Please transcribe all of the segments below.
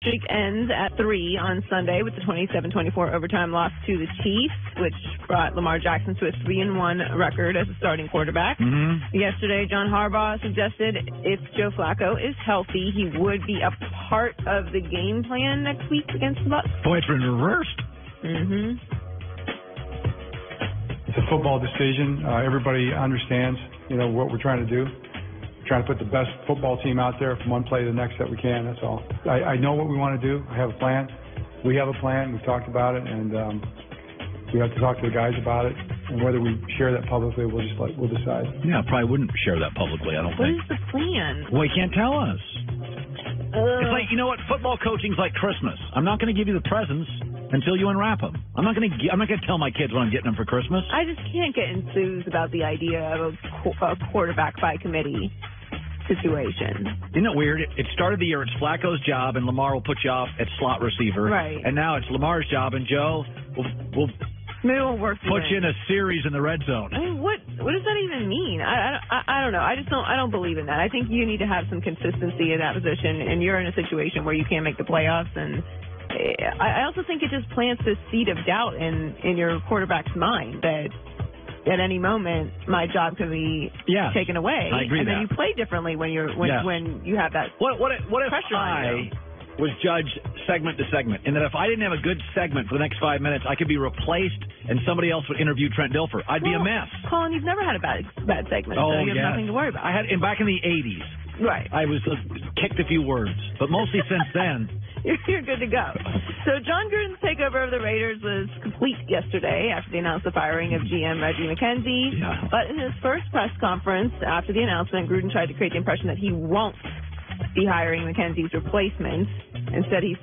Streak ends at 3 on Sunday with the 27-24 overtime loss to the Chiefs, which brought Lamar Jackson to a 3-1 record as a starting quarterback. Yesterday, John Harbaugh suggested if Joe Flacco is healthy, he would be a part of the game plan next week against the Bucs. Boy, it's been reversed. It's a football decision. Everybody understands, what we're trying to do. Trying to put the best football team out there from one play to the next that we can. That's all. I know what we want to do. I have a plan. We have a plan. We've talked about it, and we have to talk to the guys about it. And whether we share that publicly, we'll decide. Yeah, I probably wouldn't share that publicly. I don't think. What is the plan? Well, he can't tell us. It's like, football coaching's like Christmas. I'm not going to give you the presents until you unwrap them. I'm not going to tell my kids what I'm getting them for Christmas. I just can't get enthused about the idea of a quarterback by committee situation. Isn't it weird? It started the year, it's Flacco's job, and Lamar will put you off at slot receiver. Right. And now it's Lamar's job, and Joe will put you in a series in the red zone. I mean, what does that even mean? I don't know. I don't believe in that. I think you need to have some consistency in that position, and you're in a situation where you can't make the playoffs. And I also think it just plants this seed of doubt in your quarterback's mind that at any moment my job can be taken away. I agree. And then you play differently when you have that. What if pressure on you? Was judged segment to segment, and that if I didn't have a good segment for the next 5 minutes, I could be replaced and somebody else would interview Trent Dilfer. I'd be a mess. Colin, you've never had a bad segment, so you have nothing to worry about. I had back in the 80s. Right. I was kicked a few words, but mostly since then. You're good to go. So Jon Gruden's takeover of the Raiders was complete yesterday after they announced the firing of GM Reggie McKenzie. Yeah. But in his first press conference after the announcement, Gruden tried to create the impression that he won't be hiring McKenzie's replacement. Instead, he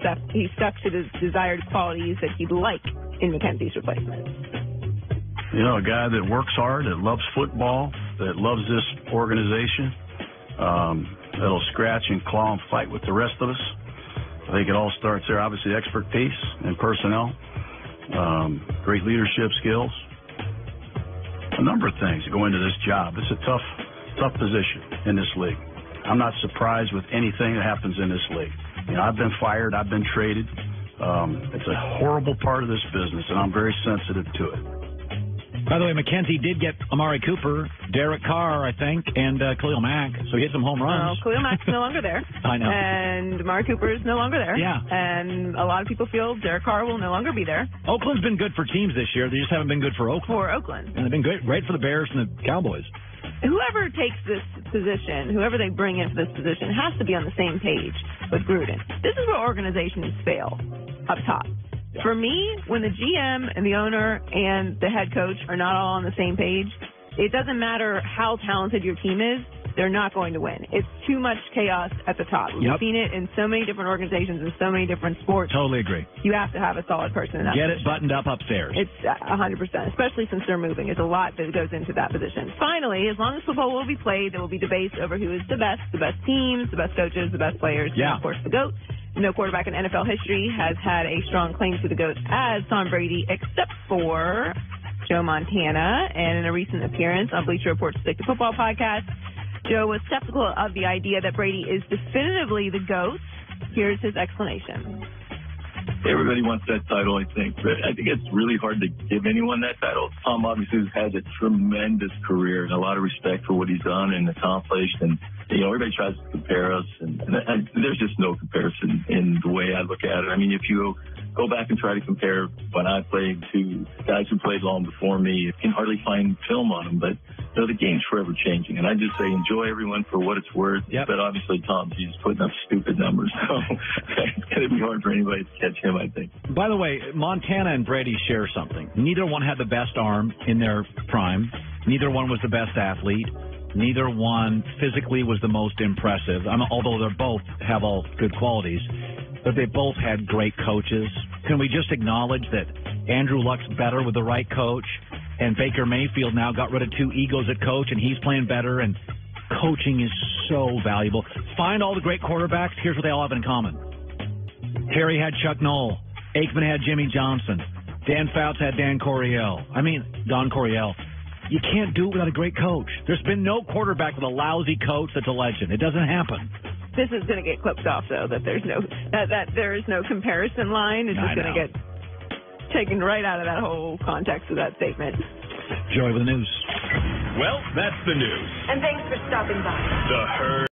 stuck to the desired qualities that he'd like in McKenzie's replacement. A guy that works hard, that loves football, that loves this organization, that'll scratch and claw and fight with the rest of us. I think it all starts there. Obviously, expertise and personnel, great leadership skills, a number of things that go into this job. It's a tough position in this league. I'm not surprised with anything that happens in this league. I've been fired. I've been traded. It's a horrible part of this business, and I'm very sensitive to it. By the way, McKenzie did get Amari Cooper, Derek Carr, I think, and Khalil Mack, so he hit some home runs. Khalil Mack's no longer there. I know. And Amari Cooper is no longer there. Yeah. And a lot of people feel Derek Carr will no longer be there. Oakland's been good for teams this year. They just haven't been good for Oakland. For Oakland. And they've been great for the Bears and the Cowboys. Whoever takes this position, whoever they bring into this position, has to be on the same page with Gruden. This is where organizations fail up top. Yeah. For me, when the GM and the owner and the head coach are not all on the same page, it doesn't matter how talented your team is, they're not going to win. It's too much chaos at the top. We've seen it in so many different organizations and so many different sports. Totally agree. You have to have a solid person in that position. Get it buttoned up upstairs. It's 100%, especially since they're moving. It's a lot that goes into that position. Finally, as long as football will be played, there will be debates over who is the best teams, the best coaches, the best players, and of course the GOAT. No quarterback in NFL history has had a strong claim to the GOAT as Tom Brady, except for Joe Montana. And in a recent appearance on Bleacher Report's Stick to Football podcast, Joe was skeptical of the idea that Brady is definitively the GOAT. Here's his explanation. Everybody wants that title, I think. But I think it's really hard to give anyone that title. Tom obviously has had a tremendous career and a lot of respect for what he's done and accomplished. And, everybody tries to compare us. And there's just no comparison in the way I look at it. I mean, if you go back and try to compare when I played to guys who played long before me, you can hardly find film on them. But the game's forever changing. And I just say enjoy everyone for what it's worth. Yep. But obviously, Tom's just putting up stupid numbers. So it's going to be hard for anybody to catch him, I think. By the way, Montana and Brady share something. Neither one had the best arm in their prime. Neither one was the best athlete. Neither one physically was the most impressive, although they both have all good qualities. But they both had great coaches. Can we just acknowledge that Andrew Luck's better with the right coach, and Baker Mayfield now got rid of two egos at coach, and he's playing better, and coaching is so valuable. Find all the great quarterbacks. Here's what they all have in common. Terry had Chuck Noll. Aikman had Jimmy Johnson. Dan Fouts had Don Coryell. You can't do it without a great coach. There's been no quarterback with a lousy coach that's a legend. It doesn't happen. This is going to get clipped off, though, that there's no that there is no comparison line. It's just going to get taken right out of that whole context of that statement. Joy with the news. Well, that's the news. And thanks for stopping by. The Herd.